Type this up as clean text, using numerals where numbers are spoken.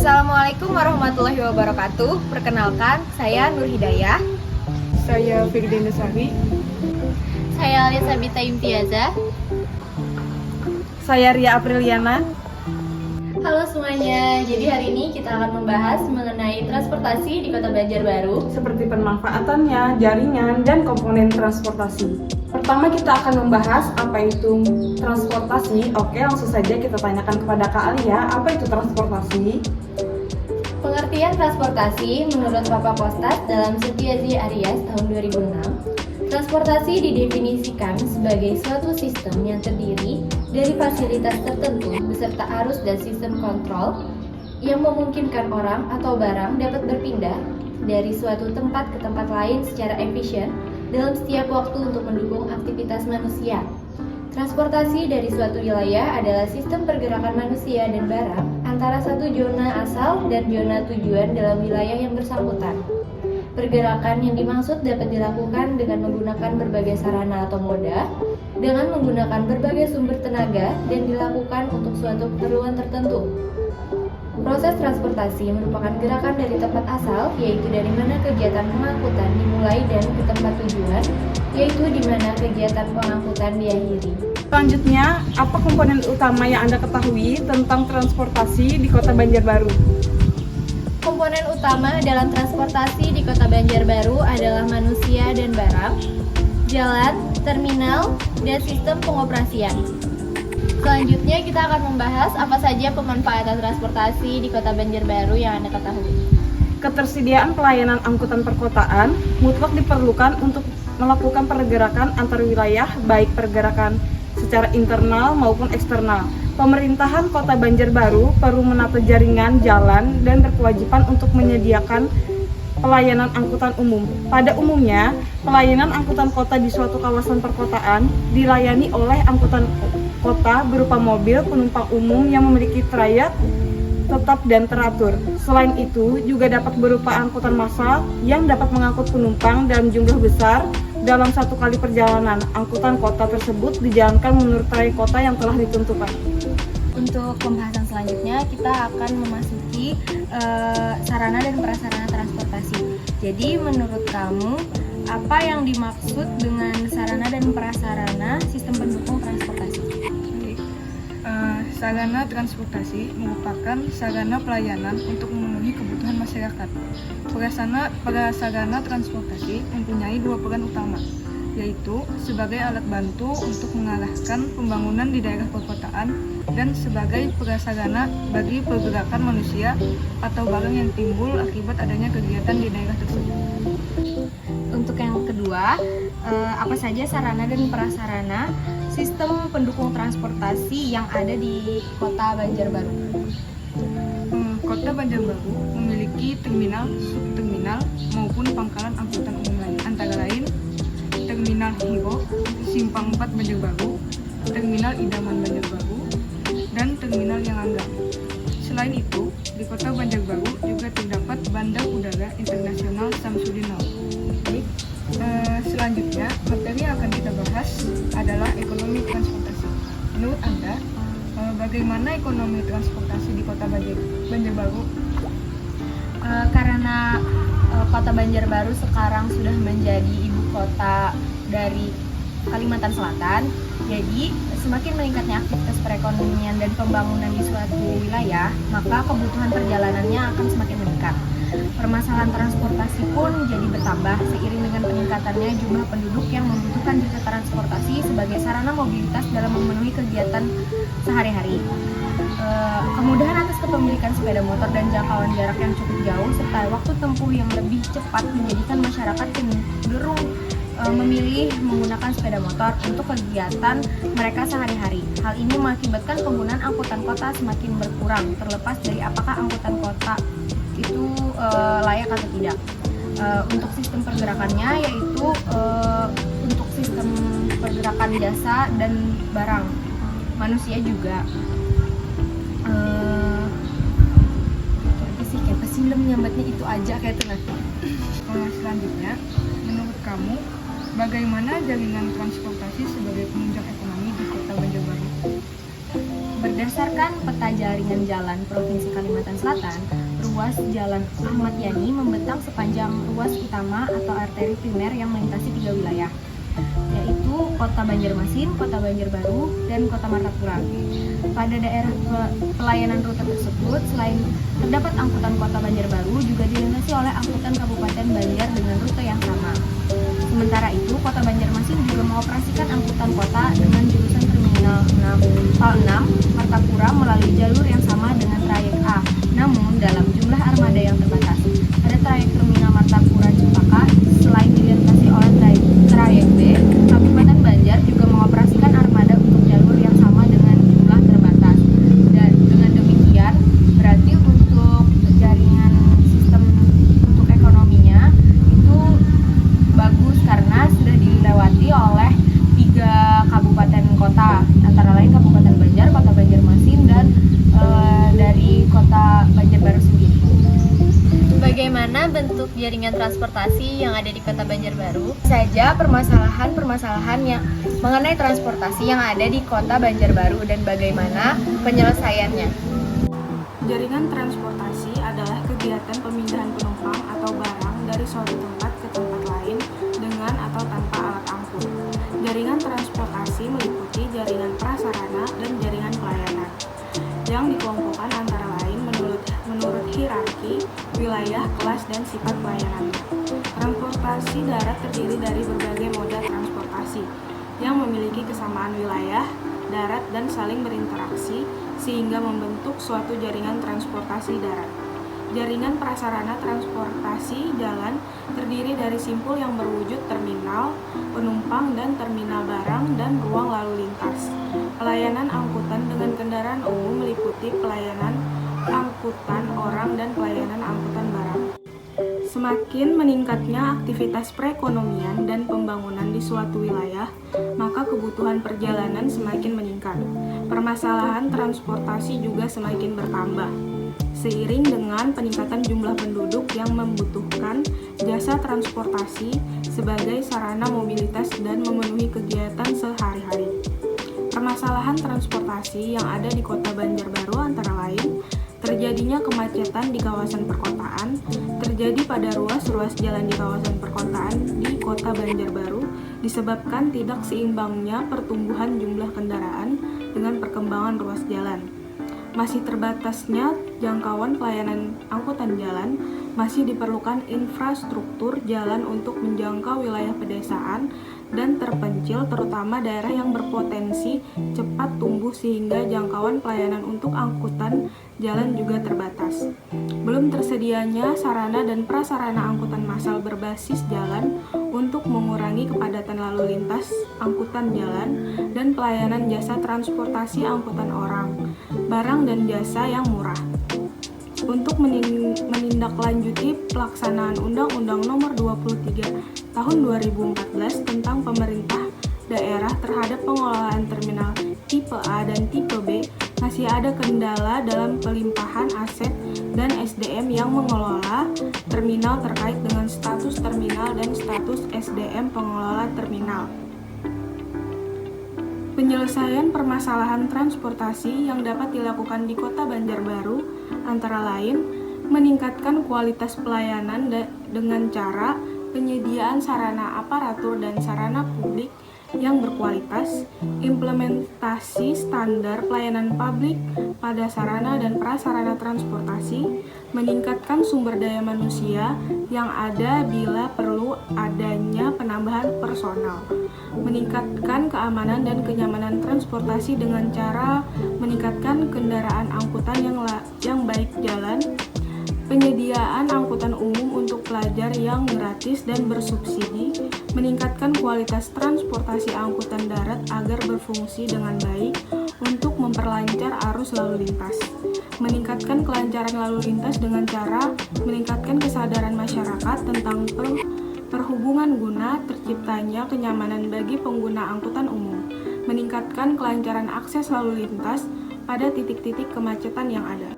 Assalamualaikum warahmatullahi wabarakatuh. Perkenalkan, saya Nur Hidayah. Saya Firdin Desari. Saya Alisa Bita Imtiaza. Saya Ria Apriliana. Halo semuanya, jadi hari ini kita akan membahas mengenai transportasi di Kota Banjarbaru. Seperti pemanfaatannya, jaringan, dan komponen transportasi. Pertama kita akan membahas apa itu transportasi. Oke, langsung saja kita tanyakan kepada Kak Alia, apa itu transportasi? Pengertian transportasi menurut Papa Kostas dalam Setiaji Arias tahun 2006, transportasi didefinisikan sebagai suatu sistem yang terdiri dari fasilitas tertentu beserta arus dan sistem kontrol yang memungkinkan orang atau barang dapat berpindah dari suatu tempat ke tempat lain secara efisien dalam setiap waktu untuk mendukung aktivitas manusia. Transportasi dari suatu wilayah adalah sistem pergerakan manusia dan barang antara satu zona asal dan zona tujuan dalam wilayah yang bersangkutan. Pergerakan yang dimaksud dapat dilakukan dengan menggunakan berbagai sarana atau moda, dengan menggunakan berbagai sumber tenaga, dan dilakukan untuk suatu keperluan tertentu. Proses transportasi merupakan gerakan dari tempat asal, yaitu dari mana kegiatan pengangkutan dimulai dan ke tempat tujuan, yaitu di mana kegiatan pengangkutan diakhiri. Selanjutnya, apa komponen utama yang Anda ketahui tentang transportasi di Kota Banjarbaru? Komponen utama dalam transportasi di Kota Banjarbaru adalah manusia dan barang, jalan, terminal, dan sistem pengoperasian. Selanjutnya kita akan membahas apa saja pemanfaatan transportasi di Kota Banjarbaru yang Anda ketahui. Ketersediaan pelayanan angkutan perkotaan mutlak diperlukan untuk melakukan pergerakan antar wilayah, baik pergerakan secara internal maupun eksternal. Pemerintahan Kota Banjarbaru perlu menata jaringan jalan dan berkewajiban untuk menyediakan pelayanan angkutan umum. Pada umumnya, pelayanan angkutan kota di suatu kawasan perkotaan dilayani oleh angkutan kota berupa mobil penumpang umum yang memiliki trayek tetap dan teratur. Selain itu, juga dapat berupa angkutan massal yang dapat mengangkut penumpang dalam jumlah besar dalam satu kali perjalanan. Angkutan kota tersebut dijalankan menurut trayek kota yang telah ditentukan. Untuk pembahasan selanjutnya, kita akan memasuki sarana dan prasarana transportasi. Jadi, menurut kamu, apa yang dimaksud dengan sarana dan prasarana sistem pendukung transportasi? Sarana transportasi merupakan sarana pelayanan untuk memenuhi kebutuhan masyarakat. Prasarana transportasi mempunyai dua peran utama, yaitu sebagai alat bantu untuk mengarahkan pembangunan di daerah perkotaan dan sebagai prasarana bagi pergerakan manusia atau barang yang timbul akibat adanya kegiatan di daerah tersebut. Untuk yang kedua, apa saja sarana dan prasarana sistem pendukung transportasi yang ada di Kota Banjarbaru? Kota Banjarbaru memiliki terminal, subterminal maupun pangkalan angkutan umum lain, antara lain Terminal Hero, Simpang 4 Banjarbaru, Terminal Idaman Banjarbaru, dan Terminal Yang Angga. Selain itu, di Kota Banjarbaru juga terdapat Bandar Udara Internasional Samsudin Noor. Selanjutnya, materi yang akan kita bahas adalah ekonomi transportasi. Menurut Anda, bagaimana ekonomi transportasi di Kota Banjarbaru? Karena Kota Banjarbaru sekarang sudah menjadi ibu kota dari Kalimantan Selatan, jadi semakin meningkatnya aktivitas perekonomian dan pembangunan di suatu wilayah, maka kebutuhan perjalanannya akan semakin meningkat. Permasalahan transportasi pun jadi bertambah seiring dengan peningkatannya jumlah penduduk yang membutuhkan jasa transportasi sebagai sarana mobilitas dalam memenuhi kegiatan sehari-hari. Kemudahan atas kepemilikan sepeda motor dan jangkauan jarak yang cukup jauh serta waktu tempuh yang lebih cepat menjadikan masyarakat cenderung memilih menggunakan sepeda motor untuk kegiatan mereka sehari-hari. Hal ini mengakibatkan penggunaan angkutan kota semakin berkurang, terlepas dari apakah angkutan kota itu layak atau tidak. Untuk sistem pergerakannya yaitu untuk sistem pergerakan jasa dan barang, manusia juga. Kayak pesilem nyambatnya itu aja kayak itu nanti. Selanjutnya, menurut kamu, bagaimana jaringan transportasi sebagai penunjang ekonomi di Kota Banjarbaru? Berdasarkan peta jaringan jalan Provinsi Kalimantan Selatan, ruas Jalan Ahmad Yani membentang sepanjang ruas utama atau arteri primer yang melintasi 3 wilayah, yaitu Kota Banjarmasin, Kota Banjarbaru, dan Kota Martapura. Pada daerah pelayanan rute tersebut, selain terdapat angkutan Kota Banjarbaru, juga dilintasi oleh angkutan Kabupaten Banjar dengan rute yang sama. Sementara itu, Kota Banjarmasin juga mengoperasikan angkutan kota dengan jurusan Terminal 6 Martapura melalui jalur yang sama dengan trayek A, namun dalam jumlah armada yang terbatas. Pada trayek Terminal Martapura Cempaka, selain dilintasi oleh trayek B, Kabupaten Banjar juga mengoperasikan armada untuk jalur yang sama dengan jumlah terbatas. Dan dengan demikian, berarti untuk jaringan sistem untuk ekonominya itu bagus karena sudah dilewati oleh 3 kabupaten kota, antara lain Kabupaten Banjar, Kota Banjarmasin, dan dari Kota Banjarbaru sendiri. Bagaimana bentuk jaringan transportasi yang ada di Kota Banjarbaru? Saja permasalahan yang mengenai transportasi yang ada di Kota Banjarbaru dan bagaimana penyelesaiannya. Jaringan transportasi adalah kegiatan pemindahan penumpang atau barang dari suatu tempat ke tempat lain dengan atau tanpa alat angkut. Jaringan transportasi meliputi jaringan prasarana dan jaringan pelayanan yang dikelompokkan antara lain menurut hierarki, wilayah, kelas, dan sifat pelayanannya. Transportasi darat terdiri dari berbagai moda transportasi yang memiliki kesamaan wilayah, darat, dan saling berinteraksi sehingga membentuk suatu jaringan transportasi darat. Jaringan prasarana transportasi jalan terdiri dari simpul yang berwujud terminal, penumpang dan terminal barang, dan ruang lalu lintas. Pelayanan angkutan dengan kendaraan umum meliputi pelayanan angkutan orang dan pelayanan angkutan barang. Semakin meningkatnya aktivitas perekonomian dan pembangunan di suatu wilayah, maka kebutuhan perjalanan semakin meningkat. Permasalahan transportasi juga semakin bertambah. Seiring dengan peningkatan jumlah penduduk yang membutuhkan jasa transportasi sebagai sarana mobilitas dan memenuhi kegiatan sehari-hari. Permasalahan transportasi yang ada di Kota Banjarbaru antara lain terjadinya kemacetan di kawasan perkotaan, terjadi pada ruas-ruas jalan di kawasan perkotaan di Kota Banjarbaru disebabkan tidak seimbangnya pertumbuhan jumlah kendaraan dengan perkembangan ruas jalan. Masih terbatasnya jangkauan pelayanan angkutan jalan, masih diperlukan infrastruktur jalan untuk menjangkau wilayah pedesaan dan terpencil, terutama daerah yang berpotensi cepat tumbuh sehingga jangkauan pelayanan untuk angkutan jalan juga terbatas. Belum tersedianya sarana dan prasarana angkutan massal berbasis jalan untuk mengurangi kepadatan lalu lintas angkutan jalan dan pelayanan jasa transportasi angkutan orang, barang dan jasa yang murah. Untuk menindaklanjuti pelaksanaan Undang-Undang Nomor 23 Tahun 2014 tentang pemerintah daerah terhadap pengelolaan terminal tipe A dan tipe B, masih ada kendala dalam pelimpahan aset dan SDM yang mengelola terminal terkait dengan status terminal dan status SDM pengelola terminal. Penyelesaian permasalahan transportasi yang dapat dilakukan di Kota Banjarbaru antara lain meningkatkan kualitas pelayanan dengan cara penyediaan sarana aparatur dan sarana publik yang berkualitas, implementasi standar pelayanan publik pada sarana dan prasarana transportasi, meningkatkan sumber daya manusia yang ada bila perlu adanya penambahan personal, meningkatkan keamanan dan kenyamanan transportasi dengan cara meningkatkan kendaraan angkutan yang baik jalan, penyediaan angkutan umum untuk pelajar yang gratis dan bersubsidi, meningkatkan kualitas transportasi angkutan darat agar berfungsi dengan baik untuk memperlancar arus lalu lintas, meningkatkan kelancaran lalu lintas dengan cara meningkatkan kesadaran masyarakat tentang perhubungan guna terciptanya kenyamanan bagi pengguna angkutan umum, meningkatkan kelancaran akses lalu lintas pada titik-titik kemacetan yang ada.